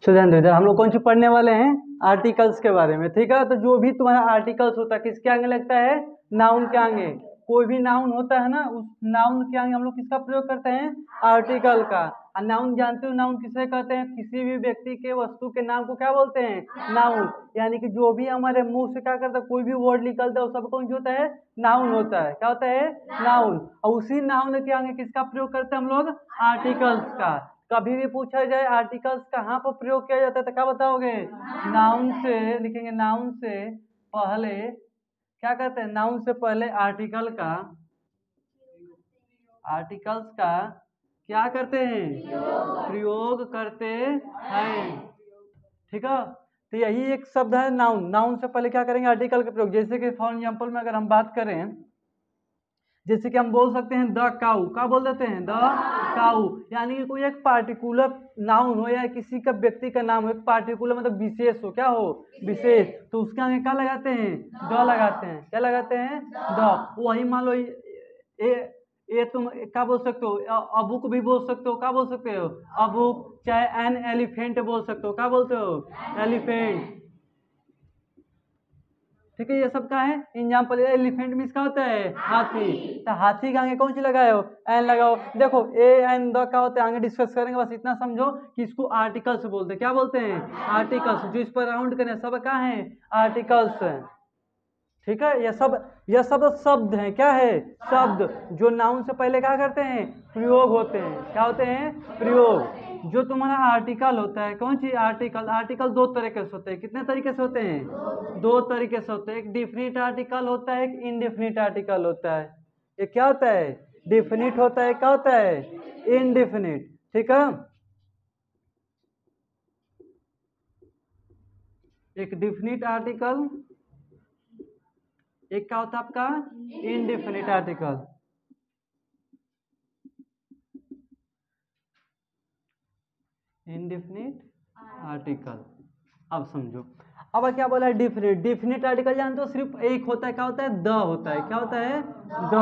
चलो ध्यान दो, इधर हम लोग कौन सी पढ़ने वाले हैं, आर्टिकल्स के बारे में। ठीक है, तो जो भी तुम्हारा आर्टिकल्स होता है किसके आगे लगता है, नाउन के आगे। कोई भी नाउन होता है ना, उस नाउन के आगे हम लोग किसका प्रयोग करते हैं, आर्टिकल का। और नाउन जानते हो नाउन किसे कहते हैं, किसी भी व्यक्ति के वस्तु के नाम को क्या बोलते हैं, नाउन। यानी कि जो भी हमारे मुंह से क्या करता है, कोई भी वर्ड निकलता है वो सब कौन सा होता है, नाउन होता है। क्या होता है, नाउन। और उसी नाउन के आगे किसका प्रयोग करते हैं हम लोग, आर्टिकल्स का। कभी भी पूछा जाए आर्टिकल्स कहाँ पर प्रयोग किया जाता है तो क्या बताओगे, नाउन से। लिखेंगे नाउन से पहले क्या करते हैं, नाउन से पहले आर्टिकल्स का क्या करते हैं, प्रयोग करते हैं। ठीक है, तो यही एक शब्द है नाउन। नाउन से पहले क्या करेंगे, आर्टिकल का प्रयोग। जैसे कि फॉर एग्जाम्पल में अगर हम बात करें, जैसे कि हम बोल सकते हैं द काऊ, क्या बोल देते हैं, द काऊ। यानी कि कोई एक पार्टिकुलर नाउन हो या किसी का व्यक्ति का नाम हो, एक पार्टिकुलर मतलब विशेष हो, क्या हो, विशेष, तो उसके आगे क्या लगाते हैं, द लगाते हैं। क्या लगाते हैं, द। वही मान लो ये तुम क्या बोल सकते हो, अबुक भी बोल सकते हो। क्या बोल सकते हो, अबुक। चाहे एन एलिफेंट बोल सकते हो। क्या बोलते हो, एलिफेंट। ठीक है, ये सब का है एग्जाम्पल। एलिफेंट मीन्स क्या होता है, हाथी। तो हाथी के आगे कौन सी लगाए हो, एन लगाओ। देखो ए एन द क्या होता है आगे डिस्कस करेंगे, बस इतना समझो कि इसको आर्टिकल्स बोलते हैं। क्या बोलते हैं, आर्टिकल्स। जो इस पर राउंड करें सब क्या है, आर्टिकल्स है। ठीक है, यह सब शब्द हैं। क्या है, शब्द जो नाउन से पहले क्या करते हैं, प्रयोग होते हैं। क्या होते हैं, प्रयोग। जो तुम्हारा आर्टिकल होता है, कौन सी आर्टिकल, आर्टिकल दो तरीके से होते हैं। कितने तरीके से होते हैं, दो तरीके से होते हैं। एक डिफिनिट आर्टिकल होता है, एक इनडिफिनिट आर्टिकल होता है। ये क्या होता है, डिफिनिट होता है, क्या होता है, इनडिफिनिट। ठीक है, एक डिफिनिट आर्टिकल, एक क्या होता है आपका, इनडिफिनिट आर्टिकल। Indefinite article. अब समझो, अब क्या बोला है, डिफिनिट। डिफिनिट आर्टिकल जानते हो सिर्फ एक होता है, क्या होता है, द होता है। क्या होता है, द।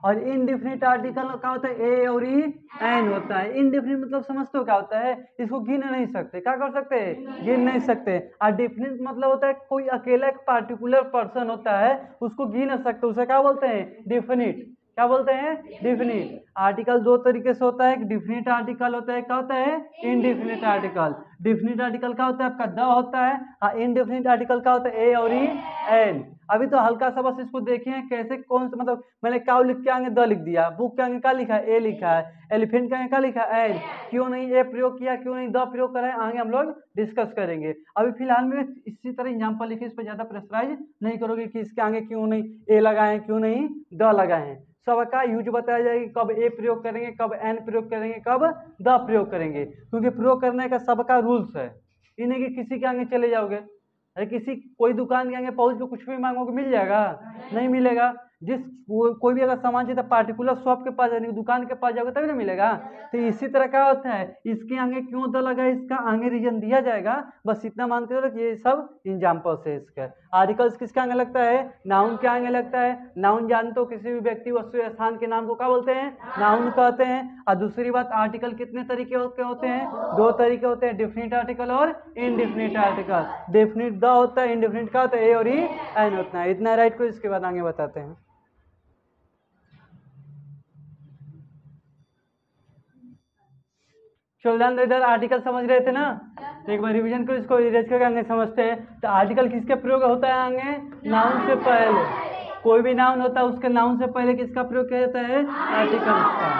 और इनडिफिनिट आर्टिकल क्या होता है, ए और ई एन होता है। इनडिफिनिट मतलब समझते हो क्या होता है, इसको गिन नहीं सकते। क्या कर सकते हैं, गिन नहीं सकते। और डिफिनिट मतलब होता है कोई अकेला एक पार्टिकुलर पर्सन होता है, उसको गिन नहीं सकते, उसे क्या बोलते हैं, डिफिनिट। क्या बोलते हैं, डिफिनिट। आर्टिकल दो तरीके से होता है, एक डिफिनिट आर्टिकल होता है, क्या होता है, इनडिफिनिट आर्टिकल। डिफिनिट आर्टिकल क्या होता है आपका, द होता है। हाँ, इनडिफिनिट आर्टिकल क्या होता है, ए और ई एन। अभी तो हल्का सा बस इसको देखें कैसे, कौन सा मतलब, मैंने काउ लिख के आगे द लिख दिया, बुक के आगे क्या लिखा है, ए लिखा है, एलिफेंट के आगे क्या लिखा है, एन। क्यों नहीं ए प्रयोग किया, क्यों नहीं द प्रयोग करा है, आगे हम लोग डिस्कस करेंगे। अभी फिलहाल में इसी तरह एग्जाम्पल लिखे, इस पर ज्यादा प्रेशराइज नहीं करोगे कि इसके आगे क्यों नहीं ए लगाए, क्यों नहीं द लगाए। सबका यूज बताया जाएगा, कब ए प्रयोग करेंगे, कब एन प्रयोग करेंगे, कब द प्रयोग करेंगे। क्योंकि प्रयोग करने का सबका रूल्स है, ये नहीं कि किसी के आगे चले जाओगे। अरे किसी कोई दुकान के आगे पहुंच के कुछ भी मांगोगे मिल जाएगा, नहीं मिलेगा। जिस कोई भी अगर सामान चाहिए पार्टिकुलर शॉप के पास जाने दुकान के पास जाओगे तभी ना मिलेगा। तो इसी तरह क्या होता है, इसके आगे क्यों द लगा है, इसका आगे रीजन दिया जाएगा। बस इतना मान के चलो कि ये सब एग्जाम्पल्स है इसका। आर्टिकल्स किसके आगे लगता है, नाउन के आगे लगता है। नाउन जानते हो किसी भी व्यक्ति वस्तु या स्थान के नाम को क्या बोलते हैं, नाउन कहते हैं। और दूसरी बात, आर्टिकल कितने तरीके के होते हैं, दो तरीके होते हैं, डिफिनिट आर्टिकल और इनडिफिनिट आर्टिकल। डिफिनिट द होता है, इनडिफिनिट क्या होता है, ए और ई एन होता है। इतना राइट को, इसके बाद आगे बताते हैं। चलो ध्यान दो, इधर आर्टिकल समझ रहे थे ना, तो एक बार रिवीजन करो, इसको इरेज करके आगे समझते हैं। तो आर्टिकल किसके प्रयोग होता है आगे, नाउन से पहले। कोई भी नाउन होता है उसके नाउन से पहले किसका प्रयोग किया जाता है, आर्टिकल्स का।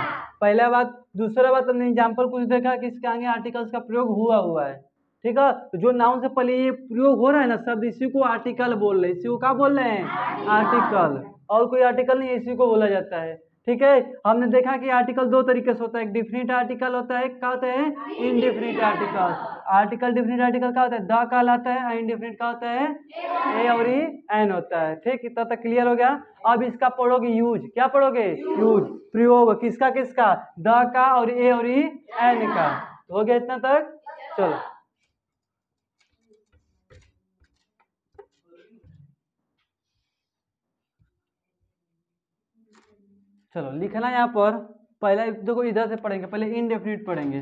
पहला बात। दूसरा बात, हमने एग्जाम्पल कुछ देखा कि इसके आगे आर्टिकल्स का प्रयोग हुआ है। ठीक है, तो जो नाउन से पहले ये प्रयोग हो रहा है ना शब्द, इसी को आर्टिकल बोल रहे हैं। इसी को क्या बोल रहे हैं, आर्टिकल। और कोई आर्टिकल नहीं, इसी को बोला जाता है। ठीक है, हमने देखा कि आर्टिकल दो तरीके से होता है, एक डिफिनिट आर्टिकल होता है, क्या होता है, indefinite article. Article definite article क्या होता है, द कहलाता है, इनडिफिनिट क्या होता है, ए और ई एन होता है। ठीक, इतना तक क्लियर हो गया। अब इसका पढ़ोगे यूज, क्या पढ़ोगे, यूज, प्रयोग किसका किसका, द का और ए और ई एन का। हो गया इतना तक, चलो। चलो लिखना यहाँ पर, पहले देखो इधर से पढ़ेंगे, पहले इनडेफिनिट पढ़ेंगे।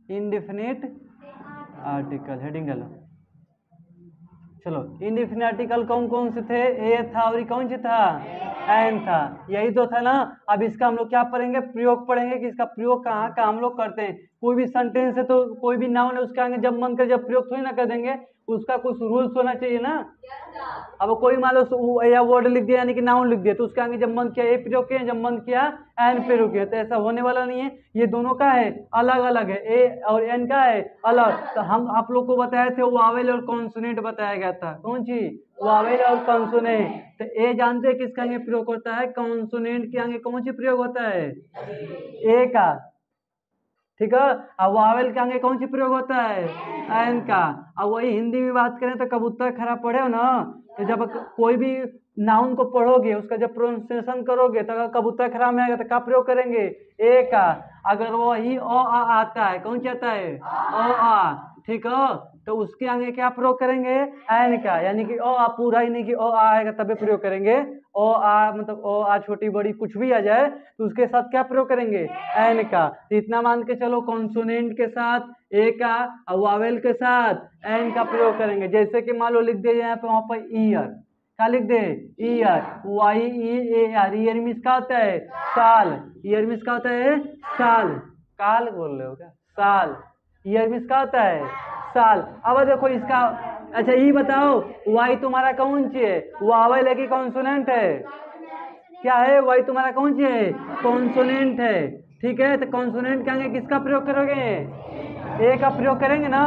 इनडिफिनिट आर्टिकल, हेडिंग डालो। चलो इनडिफिनिट आर्टिकल कौन कौन से थे? ए था और कौन सी था? एन था, यही तो था ना। अब इसका हम लोग क्या पढ़ेंगे? प्रयोग पढ़ेंगे कि इसका प्रयोग कहाँ का हम लोग करते हैं। कोई भी सेंटेंस है तो कोई भी नाउन है उसके आगे जब मन करे जब प्रयोग थोड़ी ना कर देंगे, उसका कुछ रूल्स होना चाहिए ना। अब कोई मान लो या वर्ड लिख दिया यानी कि नाउन लिख दिया तो उसके आगे जब मन किया ए प्रयोग किया, जब मन किया एन प्रयोग किया, तो ऐसा होने वाला नहीं है। ये दोनों का है अलग अलग है, ए और एन का है अलग। तो हम आप लोग को बताए थे वावेल और कॉन्सोनेंट बताया गया था। कौन सी? वावेल और कॉन्सोनेंट। तो ए जानते हैं किसके आगे प्रयोग होता है? कॉन्सोनेंट के आगे कौन सी प्रयोग होता है? ए का, ठीक है। अब वावेल के आगे कौन सी प्रयोग होता है? एन का। अब वही हिंदी में बात करें तो कबूतर खराब पढ़े हो ना, तो जब कोई भी नाउन को पढ़ोगे उसका जब प्रोनाउंसिएशन करोगे तो अगर कबूतर खराब में आएगा तो क्या प्रयोग करेंगे? ए का। अगर वही ओ आ आता है, कौन सी आता है? ओ आ, ठीक है, तो उसके आगे क्या प्रयोग करेंगे? एन का। यानी कि ओ आ पूरा ही नहीं कि ओ आ आएगा तभी प्रयोग करेंगे। ओ आ मतलब ओ आ छोटी बड़ी कुछ भी आ जाए तो उसके साथ क्या प्रयोग करेंगे? एन का। तो इतना मान के चलो कॉन्सोनेंट के साथ ए का और वावेल के साथ एन का प्रयोग करेंगे। जैसे कि मान लो लिख दिया यहाँ पे वहां पर ईयर, क्या लिख दे? Year, Y E A R. Year means क्या होता है? साल। ईयर मीन्स क्या होता है? साल। काल बोल रहे हो क्या? साल। ईयर मीन्स क्या होता है? साल। अब देखो इसका, अच्छा ये बताओ वाई तुम्हारा कौन सी है? वावेल है कि कॉन्सोनेंट है? क्या है? वाई तुम्हारा कौन सी है? कॉन्सोनेंट है, ठीक है। तो कॉन्सोनेंट के आगे किसका प्रयोग करोगे? ए का प्रयोग करेंगे ना।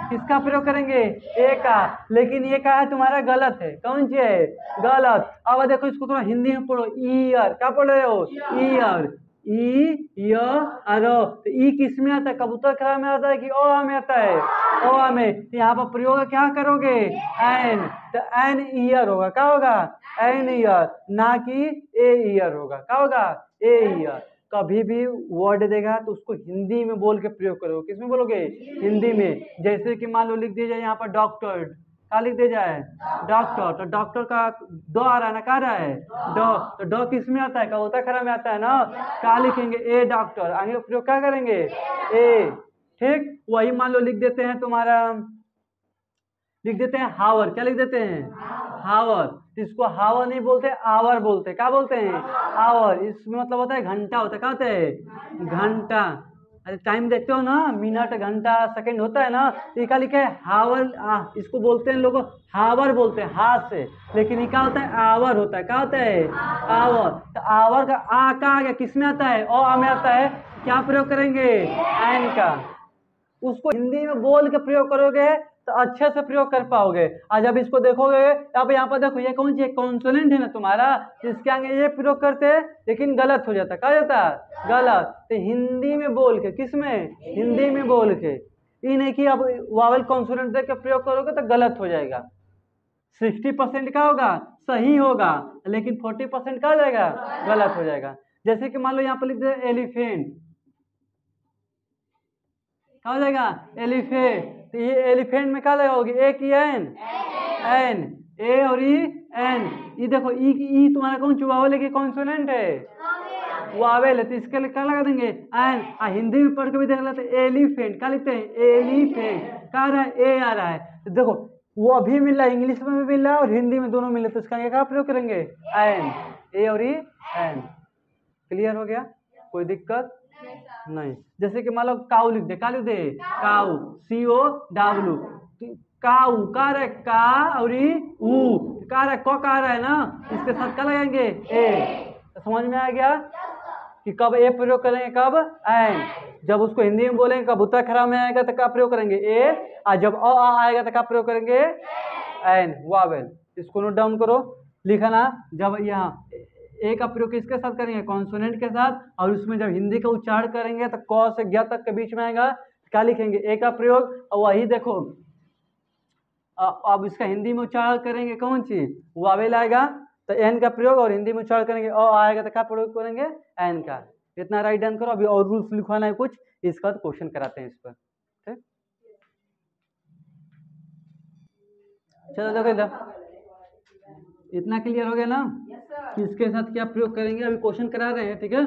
किसका प्रयोग करेंगे? ए का। लेकिन ये क्या है तुम्हारा? गलत है। कौन सी है? गलत। अब देखो इसको थोड़ा हिंदी में पढ़ो। ईयर, क्या पढ़ रहे हो? ईयर, ई य अरो। तो ई किस में आता है? कबूतर खरा में आता है कि ओ में आता है? ओ में। तो यहाँ पर प्रयोग क्या करोगे? एन। तो एन ईयर होगा, क्या होगा? एन ईयर, ना कि ए ईयर होगा। क्या होगा? A year. कभी भी वर्ड देगा तो उसको हिंदी में बोल के प्रयोग करोगे। किसमें बोलोगे? हिंदी में। जैसे कि मान लो लिख दिया जाए यहाँ पर डॉक्टर, क्या लिख दिया जाए? डॉक्टर। तो डॉक्टर का दो आ रहा है ना, क्या रहा है? डॉ। तो डॉ किस में आता है? कबूतर खरा में आता है ना। क्या लिखेंगे? ए डॉक्टर। आगे प्रयोग क्या करेंगे? ए, ठीक। वही मान लो लिख देते हैं तुम्हारा, लिख देते हैं हावर। क्या लिख देते हैं? हावर। इसको हावर नहीं बोलते, आवर बोलते। क्या बोलते हैं? आवर। इसमें मतलब होता है घंटा होता है। क्या होता है? घंटा। अरे टाइम देखते हो ना, मिनट घंटा सेकंड होता है ना, तो ये क्या लिखा है? हावर। इसको बोलते हैं लोग हावर बोलते हैं हाथ से, लेकिन ये क्या होता है? आवर होता है। क्या होता है? आवर। तो आवर का आ का आ गया, किस में आता है? ओ आ में आता है। क्या प्रयोग करेंगे? एन का। उसको हिंदी में बोल के प्रयोग करोगे तो अच्छे से प्रयोग कर पाओगे। आज अब इसको देखोगे, अब यहाँ पर देखो ये कौन सी कॉन्सोनेंट है ना तुम्हारा, इसके आगे ये प्रयोग करते हैं लेकिन गलत हो जाता। क्या जाता? गलत। तो हिंदी में बोल के, किस में? हिंदी में बोल के। ये नहीं कि अब वावल कॉन्सोनेंट देख के प्रयोग करोगे तो गलत हो जाएगा। 60% क्या होगा? सही होगा, लेकिन 40% क्या हो जाएगा? गलत हो जाएगा। जैसे कि मान लो यहाँ पर लिख दे एलिफेंट, क्या हो जाएगा? एलिफेंट। तो ये एलिफेंट में क्या लगाओगे? ए की एन? एन। ए और ई एन। ये देखो ई तुम्हारा कौन सी वावेल है कि कॉन्सोनेंट है? वावेल है, तो इसके लिए क्या लगा देंगे? एन। हिंदी में पढ़ के भी देख लेते हैं एलिफेंट, क्या लिखते हैं? एलिफेंट। क्या आ रहा है? ए आ रहा है। तो देखो वो अभी मिल रहा है, इंग्लिश में भी मिल रहा है और हिंदी में दोनों मिल रहे, तो इसका क्या प्रयोग करेंगे? एन। ए और ई एन। क्लियर हो गया? कोई दिक्कत नहीं। जैसे कि मान लो काऊ लिख दे, क्या लिख दे? काऊ, COW। काऊ का रहा है? का और ऊ का रहा है? का रहा है ना, इसके साथ क्या लगाएंगे? ए। तो समझ में आ गया कि कब ए प्रयोग करेंगे, कब एन। जब उसको हिंदी में बोलेंगे कबूतर खरा में आएगा तो क्या प्रयोग करेंगे? ए। और जब अ आएगा तो क्या प्रयोग करेंगे? An, vowel. इसको नोट डाउन करो, लिखना। जब यहाँ ए का प्रयोग किसके साथ करेंगे? कॉन्सोनेंट के साथ। और उसमें जब हिंदी का उच्चारण करेंगे तो क से ज्ञ तक के बीच में आएगा, क्या लिखेंगे? ए का प्रयोग। और वही देखो अब इसका हिंदी में उच्चारण करेंगे कौन सी? वावेल आएगा तो एन का प्रयोग, और हिंदी में उच्चारण करेंगे अ आएगा तो क्या प्रयोग करेंगे? एन का। इतना राइट डाउन करो। अभी और रूल्स लिखवाना है कुछ, इसका बाद क्वेश्चन कराते हैं इस पर। ठीक, चलो देखो इधर, इतना क्लियर हो गया ना किसके साथ क्या प्रयोग करेंगे? अभी क्वेश्चन करा रहे हैं, ठीक है।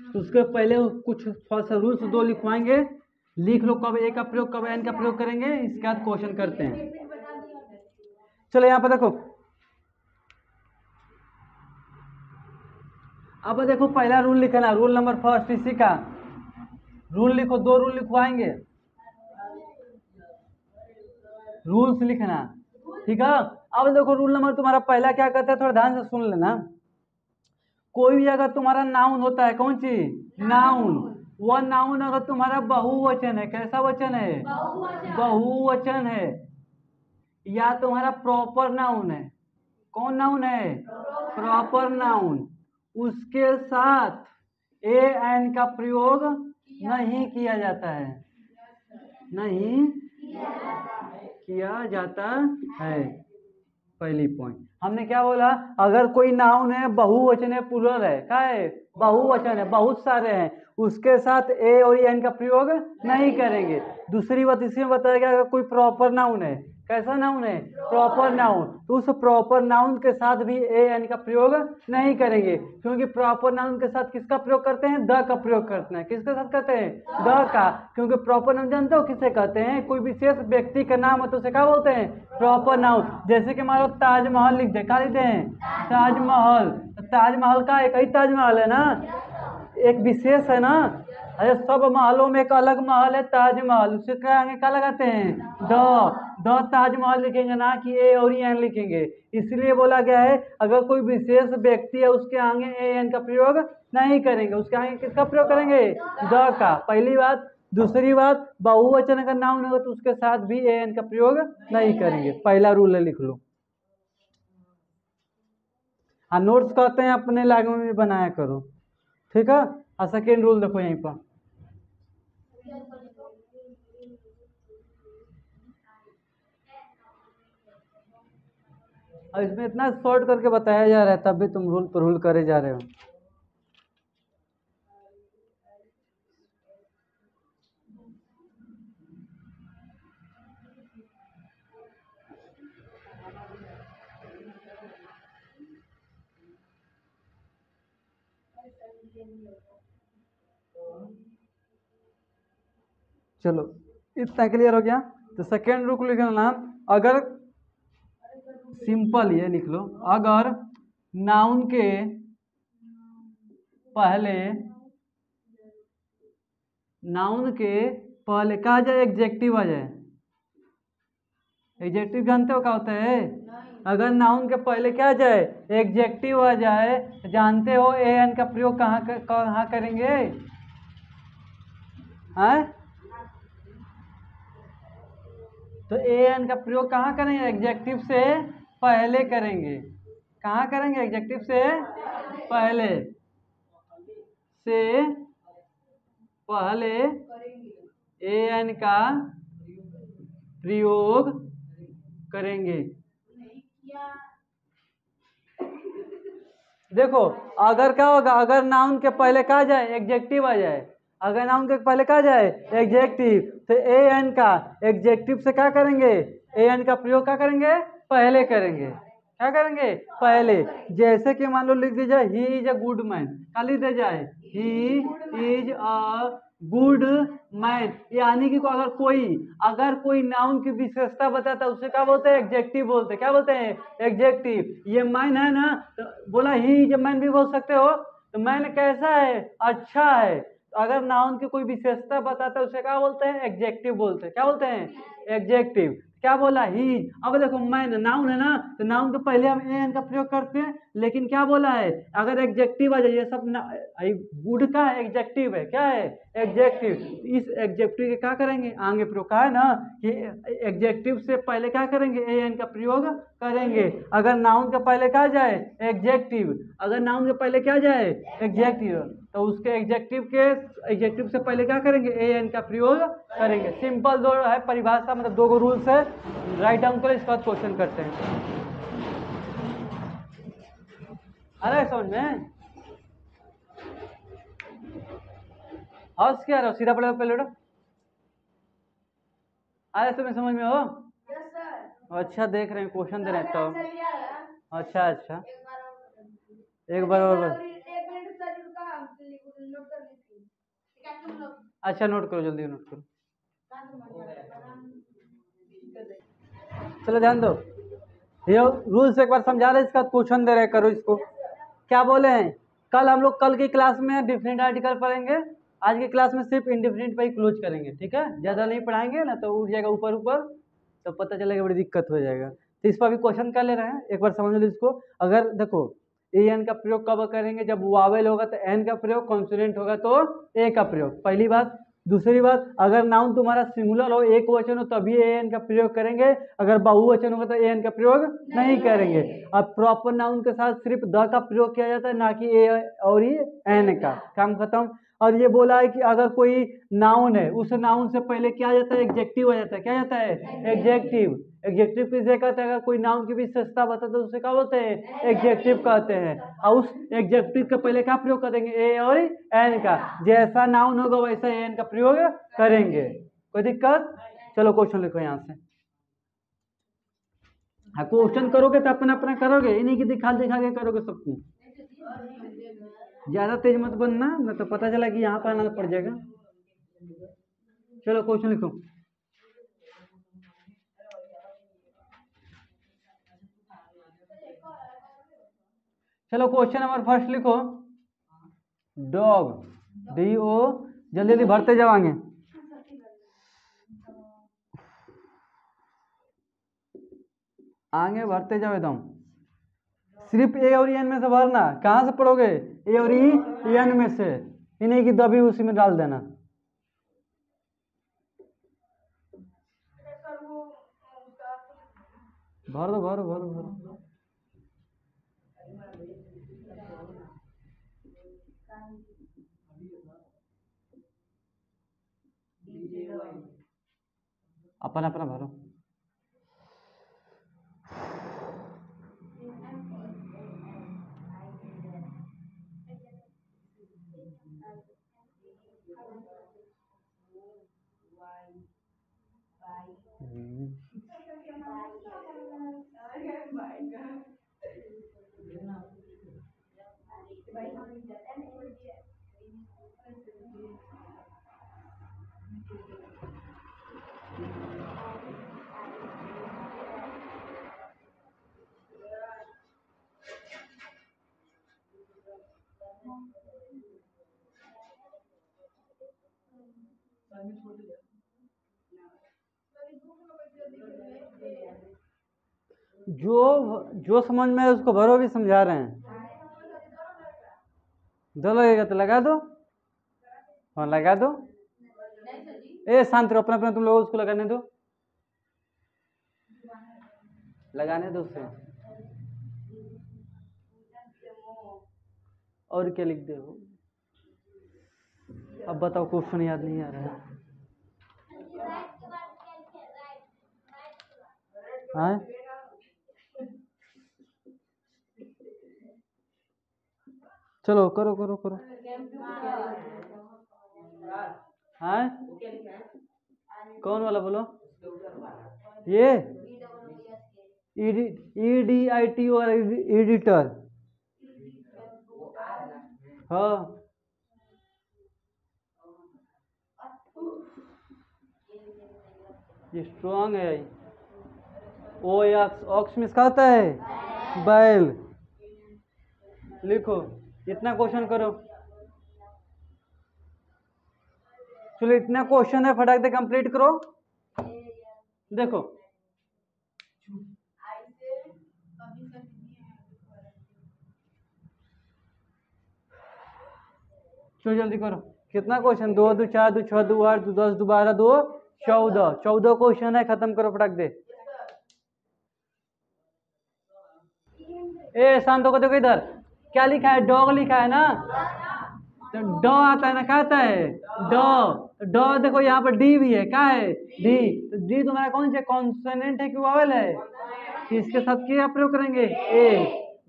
तो उसके पहले कुछ थोड़ा सा रूल्स दो लिखवाएंगे लिख लो कब ए का प्रयोग कब एन का प्रयोग करेंगे, इसके बाद क्वेश्चन करते हैं। चलो यहाँ पर देखो, अब देखो पहला रूल लिखना, रूल नंबर फर्स्ट इसी का रूल लिखो, 2 रूल लिखवाएंगे, रूल्स लिखना, ठीक है। अब देखो रूल नंबर तुम्हारा पहला क्या कहता है, थोड़ा ध्यान से सुन लेना। कोई भी अगर तुम्हारा नाउन होता है, कौन चीज, नाउन, वह नाउन अगर तुम्हारा बहुवचन है, कैसा वचन है, बहुवचन है, या तुम्हारा प्रॉपर नाउन है, कौन नाउन है, प्रॉपर नाउन, उसके साथ ए एन का प्रयोग नहीं किया जाता है, नहीं किया जाता है। पहली पॉइंट हमने क्या बोला, अगर कोई नाउन है, बहुवचन है, प्लूरल है, क्या है, बहुवचन है, बहुत सारे हैं, उसके साथ ए और एन का प्रयोग नहीं करेंगे। दूसरी बात इसमें बताया गया, अगर कोई प्रॉपर नाउन है, कैसा नाउन है, प्रॉपर नाउन, तो उस प्रॉपर नाउन के साथ भी ए एन का प्रयोग नहीं करेंगे, क्योंकि प्रॉपर नाउन के साथ किसका प्रयोग करते हैं, द का प्रयोग करते हैं। किसके साथ करते हैं, द का, क्योंकि प्रॉपर नाउन जानते हो किसे कहते हैं, कोई विशेष व्यक्ति का नाम है तो उसे क्या बोलते हैं, प्रॉपर नाउन। जैसे कि मान लो ताजमहल लिख दे, क्या लिख दे, ताजमहल, ताजमहल का एक ही ताजमहल है ना, एक विशेष है ना, अरे सब महलों में एक अलग महल है ताजमहल, उसके क्या आगे क्या लगाते हैं, द ताजमहल लिखेंगे, ना कि ए और एन लिखेंगे। इसलिए बोला गया है अगर कोई विशेष व्यक्ति है उसके आगे ए एन का प्रयोग नहीं करेंगे, उसके आगे किसका प्रयोग करेंगे, द का, पहली बात। दूसरी बात, बहुवचन का नाउन होगा तो उसके साथ भी ए एन का प्रयोग नहीं करेंगे, पहला रूल है, लिख लो। हाँ, नोट्स कहते हैं अपने लैंग्वेज में बनाया करो, ठीक है। और सेकेंड रूल देखो यहीं पर, और इसमें इतना शॉर्ट करके बताया जा रहा है तब भी तुम रूल पर रूल करे जा रहे हो। चलो इतना क्लियर हो गया। तो सेकेंड रूल लिखना नाम, अगर सिंपल ये लिख लो, अगर नाउन के पहले, नाउन के पहले क्या आ जाए, एग्जेक्टिव आ जाए। एग्जेक्टिव जानते हो क्या होता है, अगर नाउन के पहले क्या आ जाए, एग्जेक्टिव आ जाए, जानते हो ए एन का प्रयोग कहाँ करेंगे, हैं, तो ए एन का प्रयोग कहाँ करेंगे, एग्जेक्टिव से पहले करेंगे। कहाँ करेंगे, एग्जेक्टिव से पहले, से पहले ए एन का प्रयोग करेंगे। देखो अगर क्या होगा, अगर नाउन के पहले क्या जाए, एग्जेक्टिव आ जाए, अगर नाउन के पहले क्या जाए, एग्जेक्टिव, तो ए एन का एग्जेक्टिव से क्या करेंगे, ए एन का प्रयोग क्या करेंगे, पहले करेंगे। क्या करेंगे, पहले। जैसे कि मान लो लिख दिया जाए, he is a good man, क्या लिख दिया जाए, he is a good man, यानी कि अगर कोई नाउन की विशेषता बताता है उसे क्या बोलते हैं, एग्जेक्टिव बोलते हैं। क्या बोलते हैं, एग्जेक्टिव। ये मैन है ना, तो बोला ही इज अ मैन भी बोल सकते हो, तो मैन कैसा है, अच्छा है। तो अगर नाउन की कोई विशेषता बताता है उसे क्या बोलते हैं, एग्जेक्टिव बोलते हैं। क्या बोलते हैं, एग्जेक्टिव। क्या बोला, ही। अब देखो मैन नाउन है ना, तो नाउन के पहले हम ए एन का प्रयोग करते हैं, लेकिन क्या बोला है, अगर एग्जेक्टिव आ जाए, ये सब गुड का एग्जेक्टिव है, क्या है, एग्जेक्टिव। इस एग्जेक्टिव के क्या करेंगे, आगे प्रयोग का है ना कि एग्जेक्टिव से पहले क्या करेंगे, ए एन का प्रयोग करेंगे। अगर नाउन के पहले क्या जाए, एग्जेक्टिव, अगर नाउन के पहले क्या जाए, एग्जेक्टिव, तो उसके एग्जेक्टिव से पहले क्या करेंगे, ए एन का प्रयोग करेंगे। सिंपल दो है परिभाषा, मतलब 2 रूल्स है। राइट डाउन करो, इसका क्वेश्चन करते हैं। अरे समझ में, हंस क्या रहो, सीधा पड़ेगा पहले। अरे तुम्हें समझ में हो, अच्छा देख रहे हैं, क्वेश्चन दे रहे हैं तो अच्छा अच्छा, एक बार और अच्छा नोट करो, जल्दी नोट करो। चलो ध्यान दो, ये रूल्स एक बार समझा रहे, इसका क्वेश्चन दे रहे, करो इसको। क्या बोले हैं, कल की क्लास में डिफरेंट आर्टिकल पढ़ेंगे, आज की क्लास में सिर्फ इंडिफिनिट पे ही क्लोज करेंगे, ठीक है। ज़्यादा नहीं पढ़ाएंगे ना तो उठ जाएगा ऊपर ऊपर, तो पता चलेगा बड़ी दिक्कत हो जाएगा। तो इस पर अभी क्वेश्चन कर ले रहे हैं, एक बार समझ लो इसको। अगर देखो ए एन का प्रयोग कब करेंगे, जब वावेल होगा तो एन का प्रयोग, कॉन्सोनेंट होगा तो ए का प्रयोग, पहली बात। दूसरी बात, अगर नाउन तुम्हारा सिंगुलर हो, एक वचन हो, तभी ए एन का प्रयोग करेंगे, अगर बहुवचन होगा तो ए एन का प्रयोग नहीं करेंगे। अब प्रॉपर नाउन के साथ सिर्फ द का प्रयोग किया जाता है, ना कि ए और एन का, काम खत्म। और ये बोला है कि अगर कोई नाउन है, उस नाउन से पहले क्या आ जाता है, एग्जेक्टिव आ जाता है। क्या जाता है, एग्जेक्टिव। एग्जेक्टिव किसे कहते हैं, अगर कोई नाउन की विशेषता बताते तो उसे क्या बोलते हैं, एग्जेक्टिव कहते हैं। और उस एग्जेक्टिव के पहले क्या प्रयोग करेंगे, ए और एन का। जैसा नाउन होगा वैसा एन का प्रयोग करेंगे। कोई दिक्कत? चलो क्वेश्चन लिखो यहाँ से। हाँ, क्वेश्चन करोगे तो अपना अपना करोगे, इन्हीं की दिखा दिखा के करोगे सबको। ज्यादा तेज मत बनना, न तो पता चला कि यहाँ पर आना पड़ जाएगा। चलो क्वेश्चन लिखो। चलो क्वेश्चन नंबर फर्स्ट लिखो, डॉग, DO, जल्दी जल्दी भरते जाओगे। आगे भरते जाओ एकदम, सिर्फ ए और एन में से भरना। कहाँ से पढ़ोगे, ए और एन में से, इन्हीं की दबी उसी में डाल देना। भरो भरो भरो भरो। अपना अपना भरो। जो समझ में है उसको भरो, भी समझा रहे हैं। दो लगेगा तो लगा दो, हाँ लगा दो। ए शांत रहो, अपना अपना तुम लोग उसको लगाने दो, लगाने दो उसे। और क्या लिख दे हो, अब बताओ, क्वेश्चन याद नहीं आ रहा है। हाँ चलो करो करो करो। हाँ कौन वाला बोलो, ये EDIT और एडिटर। हाँ ये स्ट्रॉन्ग है। ओ ऑक्स में कहता है बैल। लिखो, इतना क्वेश्चन करो। चलो इतना क्वेश्चन है, फटाक से कंप्लीट करो। देखो चलो जल्दी करो, कितना क्वेश्चन, 2 2 4 2 6 2 8 2 10 2 12 2 14 क्वेश्चन है, खत्म करो फटाक दे। ए शांत को देखो इधर, क्या लिखा है, डॉग लिखा है ना, तो डॉ आता है ना, क्या आता है, डॉ। डॉ देखो यहाँ पर डी भी है, क्या है, डी। तो डी तुम्हारा कौन सा कॉन्सोनेंट है कि वॉवेल है, तो इसके साथ क्या प्रयोग करेंगे, ए।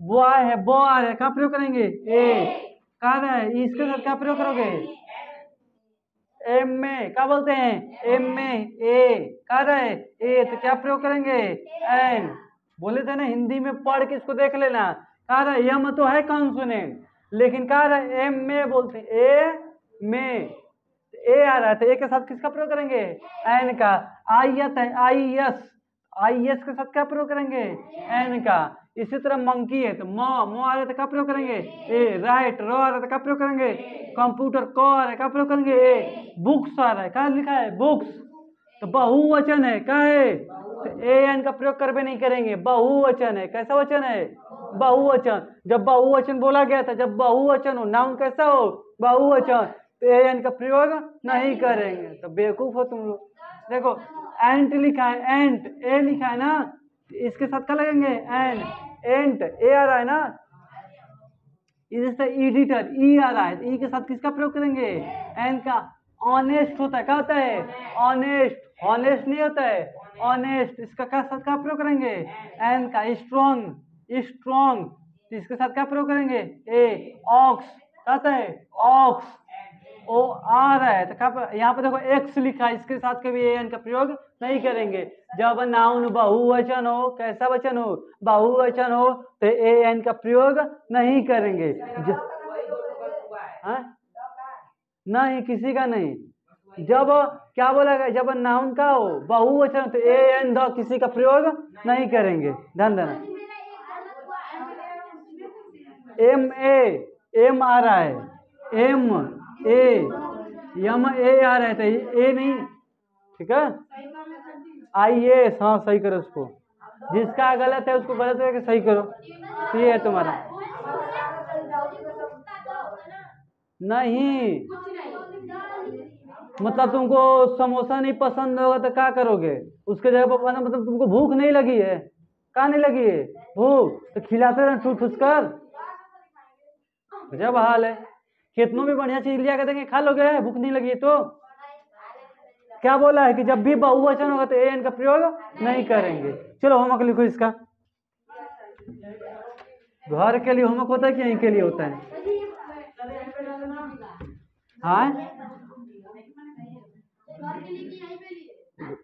बॉय है, बॉय है, क्या प्रयोग करेंगे, ए। कहा है, इसके साथ क्या प्रयोग करोगे, एम में, क्या बोलते हैं, एम में ए। कहा है ए, तो क्या प्रयोग करेंगे, एन। बोले थे ना हिंदी में पढ़ के इसको देख लेना। कहा रहा यम तो है कॉन्सोनेंट, लेकिन कहा रहा एम में बोलते ए में, ए आ रहा है तो ए के साथ किसका प्रयोग करेंगे? एन का। आयत है, आई एस के साथ क्या प्रयोग करेंगे? एन का। इसी तरह मंकी है तो म आ रहा है तो क्या प्रयोग करेंगे? ए। राइट, र आ रहा है तो क्या प्रयोग करेंगे? कंप्यूटर, क आ रहा है क्या प्रयोग करेंगे? ए। बुक्स आ रहा है, क्या लिखा है? बुक्स। तो बहुवचन है, क्या है? तो ए एन का प्रयोग करबे नहीं करेंगे, बहुवचन है। कैसा वचन है? बहुवचन। जब बहुवचन बोला गया था, जब बहुवचन हो, नाउन कैसा हो? बहुवचन, तो ए एन का प्रयोग नहीं करेंगे। तो बेवकूफ हो तुम लोग। देखो एंट लिखा है, एंट, ए लिखा है ना, इसके साथ क्या लगेंगे? एन। एंट, ए आ रहा है ना, इधर एडिटर, ई आ रहा है, ई के साथ किसका प्रयोग करेंगे? एन का। ऑनेस्ट होता है, क्या होता है? ऑनेस्ट। ऑनेस्ट नहीं होता है, ऑनेस्ट। इसका क्या साथ क्या प्रयोग करेंगे? एन का। स्ट्रॉन्ग, स्ट्रॉन्ग, इसके साथ क्या प्रयोग करेंगे? ए। ऑक्स, क्या होता है? ऑक्स। ओ आ रहा है तो क्या, यहाँ पे देखो एक्स लिखा है, इसके साथ कभी ए एन का प्रयोग नहीं करेंगे। जब नाउन बहुवचन हो, कैसा वचन हो? बहुवचन हो, तो ए एन का प्रयोग नहीं करेंगे। हाँ? नहीं, किसी का नहीं। जब क्या बोला गया? जब नाउन का हो, बहुवचन, तो ए एन द किसी का प्रयोग नहीं करेंगे। ध्यान देना। एम ए, एम आ रहा है, एम ए, यम ए आ रहा है तो ए नहीं, ठीक है? आई एस, हाँ सही करो उसको। जिसका गलत है उसको गलत करके सही करो। तो ये है तुम्हारा। नहीं, मतलब तुमको समोसा नहीं पसंद होगा तो क्या करोगे? उसके जगह पर मतलब तुमको भूख नहीं लगी है, कहाँ नहीं लगी है भूख, तो खिलाते रहे ठूस ठूस कर। जब हाल है, कितनों भी बढ़िया चीज लिया कर देंगे, खा लोगे, भूख नहीं लगी है तो। क्या बोला है कि जब भी बहुवचन होगा तो ए एन का प्रयोग नहीं करेंगे। चलो होमवर्क लिखो इसका। घर के लिए होमवर्क होता है कि यहीं के लिए होता है? हाँ,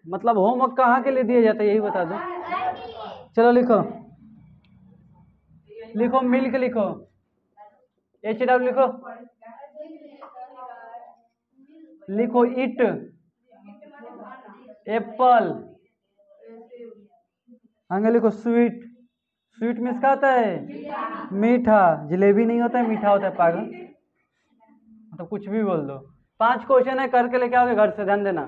मतलब होमवर्क कहाँ के लिए दिया जाता है यही बता दो। चलो लिखो, लिखो मिल्क, लिखो एच डब्ल्यू, लिखो, लिखो इट, एप्पल, आगे लिखो स्वीट। स्वीट में इसका आता है मीठा, जलेबी नहीं होता है, मीठा होता है पागल। मतलब कुछ भी बोल दो। 5 क्वेश्चन है, करके लेके आओगे घर से, ध्यान देना।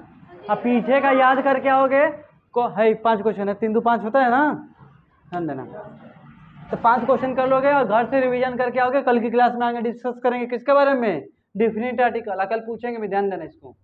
अब पीछे का याद करके आओगे को है, 5 क्वेश्चन है, 3 2 5 होता है ना, ध्यान देना। तो 5 क्वेश्चन कर लोगे और घर से रिवीजन करके आओगे। कल की क्लास में आगे डिस्कस करेंगे किसके बारे में? Definite article. कल पूछेंगे भी, ध्यान देना इसको।